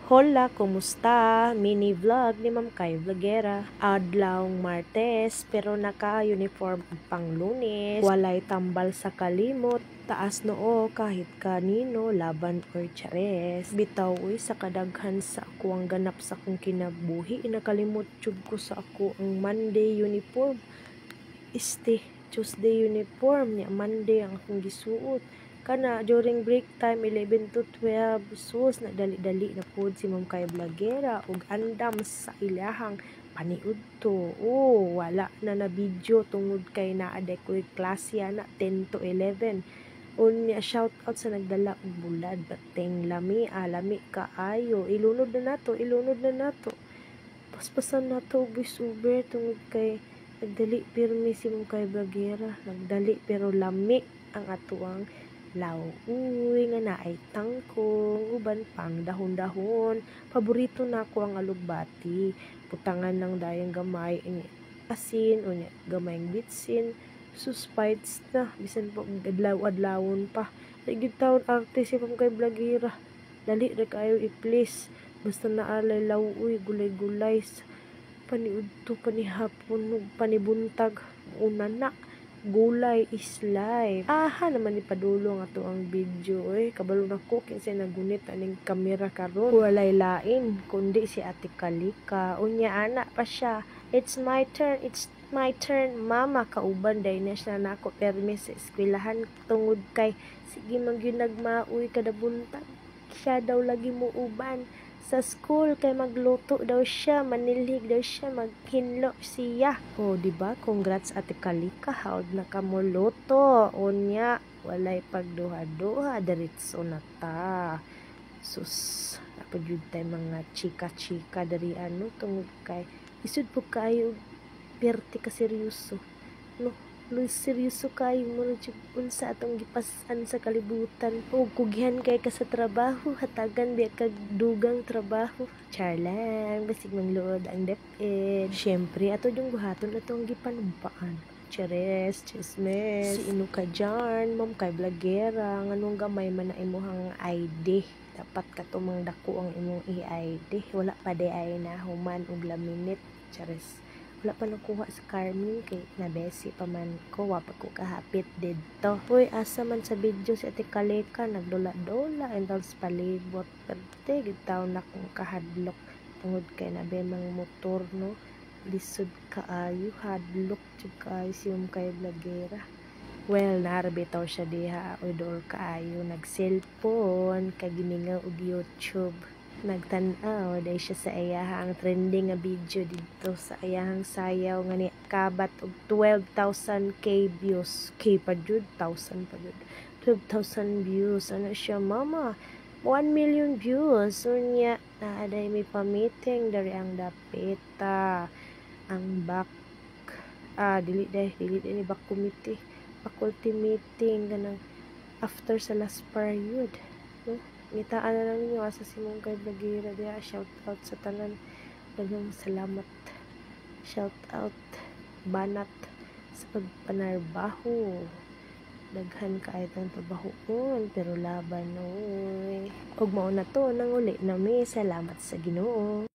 Hola, kumusta? Mini vlog ni Ma'am Kay Vlogera. Adlawng Martes, pero naka-uniform pang Lunes. Walay tambal sa kalimot, taas noo kahit kanino, laban or chares. Bitaw sa kadaghan sa ako ang ganap sa akong kinabuhi. Nakalimot jud ko sa ako ang Monday uniform. Tuesday uniform niya, Monday ang akong gisuot. Kana during break time 11 to 12 sus nagdali-dali na pod si Ma'am Kay Vlogera ug andam sa ilahang paniud to. Wala na video tungod kay naa ko'y klase na 10 to 11. Unya shout out sa nagdala og bulad bateng lami kaayo. Ilunod na nato. Paspasan nato og voiceover tungod kay nagdali pirmi si Ma'am Kay Vlogera. Nagdali pero lami ang atuang lauoy nga naay tangkong uban pang dahon-dahon. Paborito na ako ang alugbati. Putangan ng dayang gamay asin unya gamayng bitsin suspites na bisan po adlaw-adlawon pa. Ligid taon arte si Ma'am Kay Vlogera. Dali ra kayo i-please. Basta naalay lauoy gulay-gulay paniudto panihapon ug panibuntag una na gulay is life. Naman ni padulong ato ang video kabalo na ko kinsa nagunit aning kamera karon. Walay lain kundi si Ate Kalika. Unya ana pa siya. It's my turn mama kauban day na siya nako permi sa eskwelahan tungod kay sige man gyud nagmaoy kada buntag. Siya daw lagi mo uban sa school kay magluto daw siya, manilhig daw siya, maghinlo siya. Diba? Congrats Ate Kalika, haod na ka mo luto. Unya, walay pagduha-duha, diretso na ta. Sus, napag-yud tayo mga chika-chika dari tungod kay isud po kayo, perti ka seryoso. No, seryoso kayo mo unsa atong gipasan sa kalibutan o kugyan kay ka sa trabaho hatagan biya kag dugang trabaho char lang basig mangluod ang deped. Syempre ato yung buhaton atong gipanumpaan chares chismes si ino ka dyan Ma'am Kay Vlogera nganong gamay man na imuhang ID dapat katumang dako ang imong i-ID wala pa di ay na human og laminit chares. Wala pa nakuha sa Carmen kay nabesi pa man ko wapa ko kahapit dito. Asa man sa video si Ate Kalika nagdola-dola and tapos palibot perte gitaw na kong kahadlok tungod kay nabe mang motor no lisod kaayo hadlok jud kaayo si Ma'am Kay Vlogera. Well, naarbitaw siya diha odor kaayo nag-cellphone kaginingaw og YouTube. Nagtan-aw dahil siya sa ayahang trending nga video dito sa ayahang sayaw nga ni kabat og 12,000 k views pa jud 1,000 pa jud 12,000 views ano siya mama 1 million views unya naaday may pa-meeting dari ang dapita ang back dili ni back committee faculty meeting ganang after sa last period no? Ngitaan na lang ninyo asa si Ma'am Kay Vlogera diya. Shout out sa tanan. Daghang salamat. Shout out banat sa pagpanarbaho. Daghan kaayod ang trabahoon pero laban ug mao na to nang uli nami. Salamat sa Ginoo.